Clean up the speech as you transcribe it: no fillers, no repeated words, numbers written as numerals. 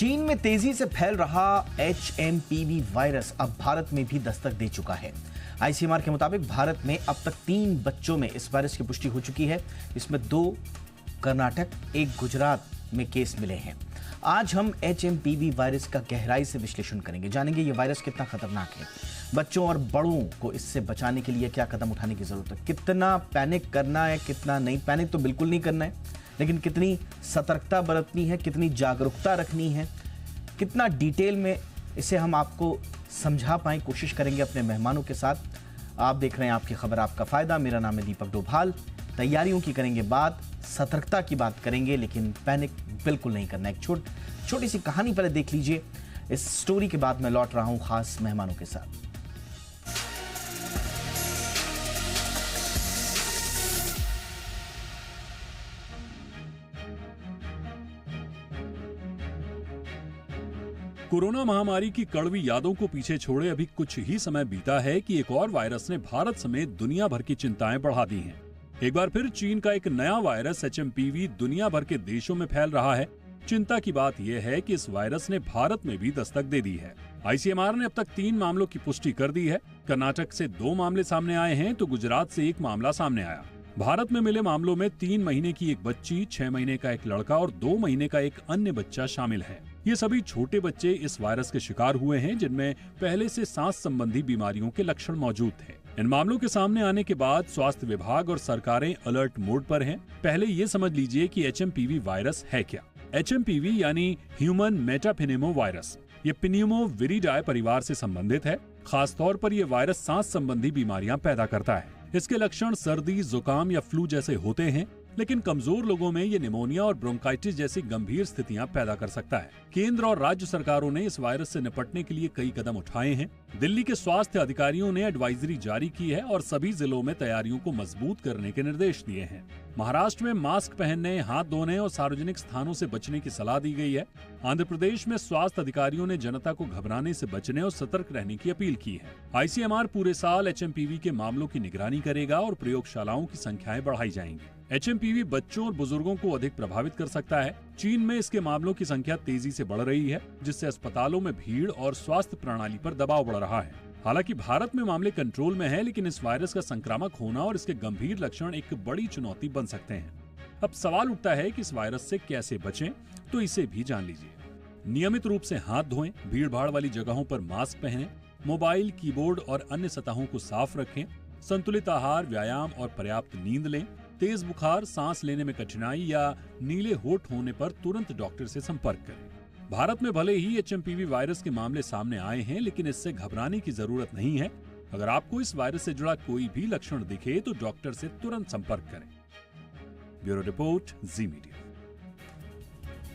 चीन में तेजी से फैल रहा HMPV वायरस अब भारत में भी दस्तक दे चुका है। ICMR के मुताबिक भारत में अब तक 3 बच्चों में इस वायरस की पुष्टि हो चुकी है। इसमें 2 कर्नाटक, 1 गुजरात में केस मिले हैं। आज हम HMPV वायरस का गहराई से विश्लेषण करेंगे, जानेंगे ये वायरस कितना खतरनाक है, बच्चों और बड़ों को इससे बचाने के लिए क्या कदम उठाने की जरूरत है, कितना पैनिक करना है, कितना नहीं। पैनिक तो बिल्कुल नहीं करना है, लेकिन कितनी सतर्कता बरतनी है, कितनी जागरूकता रखनी है, कितना डिटेल में इसे हम आपको समझा पाएं, कोशिश करेंगे अपने मेहमानों के साथ। आप देख रहे हैं आपकी खबर आपका फायदा। मेरा नाम है दीपक डोभाल। तैयारियों की करेंगे बात, सतर्कता की बात करेंगे, लेकिन पैनिक बिल्कुल नहीं करना। एक छोटी सी कहानी पहले देख लीजिए। इस स्टोरी के बाद मैं लौट रहा हूं खास मेहमानों के साथ। कोरोना महामारी की कड़वी यादों को पीछे छोड़े अभी कुछ ही समय बीता है कि एक और वायरस ने भारत समेत दुनिया भर की चिंताएं बढ़ा दी हैं। एक बार फिर चीन का एक नया वायरस HMPV दुनिया भर के देशों में फैल रहा है। चिंता की बात यह है कि इस वायरस ने भारत में भी दस्तक दे दी है। ICMR ने अब तक 3 मामलों की पुष्टि कर दी है। कर्नाटक से 2 मामले सामने आए हैं तो गुजरात से 1 मामला सामने आया। भारत में मिले मामलों में 3 महीने की एक बच्ची, 6 महीने का एक लड़का और 2 महीने का एक अन्य बच्चा शामिल है। ये सभी छोटे बच्चे इस वायरस के शिकार हुए हैं, जिनमें पहले से सांस संबंधी बीमारियों के लक्षण मौजूद थे। इन मामलों के सामने आने के बाद स्वास्थ्य विभाग और सरकारें अलर्ट मोड पर हैं। पहले ये समझ लीजिए कि HMPV वायरस है क्या। HMPV यानी ह्यूमन मेटापेनिमो वायरस, ये पिन्यूमोविरिडाe परिवार से संबंधित है। खास तौर पर यह वायरस सांस संबंधी बीमारियां पैदा करता है। इसके लक्षण सर्दी, जुकाम या फ्लू जैसे होते हैं, लेकिन कमजोर लोगों में ये निमोनिया और ब्रोंकाइटिस जैसी गंभीर स्थितियां पैदा कर सकता है। केंद्र और राज्य सरकारों ने इस वायरस से निपटने के लिए कई कदम उठाए हैं। दिल्ली के स्वास्थ्य अधिकारियों ने एडवाइजरी जारी की है और सभी जिलों में तैयारियों को मजबूत करने के निर्देश दिए हैं। महाराष्ट्र में मास्क पहनने, हाथ धोने और सार्वजनिक स्थानों से बचने की सलाह दी गई है। आंध्र प्रदेश में स्वास्थ्य अधिकारियों ने जनता को घबराने से बचने और सतर्क रहने की अपील की है। ICMR पूरे साल HMPV के मामलों की निगरानी करेगा और प्रयोगशालाओं की संख्याएं बढ़ाई जाएंगी। HMPV बच्चों और बुजुर्गों को अधिक प्रभावित कर सकता है। चीन में इसके मामलों की संख्या तेजी से बढ़ रही है, जिससे अस्पतालों में भीड़ और स्वास्थ्य प्रणाली पर दबाव बढ़ रहा है। हालांकि भारत में मामले कंट्रोल में है, लेकिन इस वायरस का संक्रामक होना और इसके गंभीर लक्षण एक बड़ी चुनौती बन सकते हैं। अब सवाल उठता है कि इस वायरस से कैसे बचें, तो इसे भी जान लीजिए। नियमित रूप से हाथ धोएं, भीड़ भाड़ वाली जगहों पर मास्क पहनें, मोबाइल, कीबोर्ड और अन्य सतहों को साफ रखें, संतुलित आहार, व्यायाम और पर्याप्त नींद लें। तेज बुखार, सांस लेने में कठिनाई या नीले होठ होने पर तुरंत डॉक्टर से संपर्क करें। भारत में भले ही HMPV वायरस के मामले सामने आए हैं, लेकिन इससे घबराने की जरूरत नहीं है। अगर आपको इस वायरस से जुड़ा कोई भी लक्षण दिखे तो डॉक्टर से तुरंत संपर्क करें। ब्यूरो रिपोर्ट, जी मीडिया।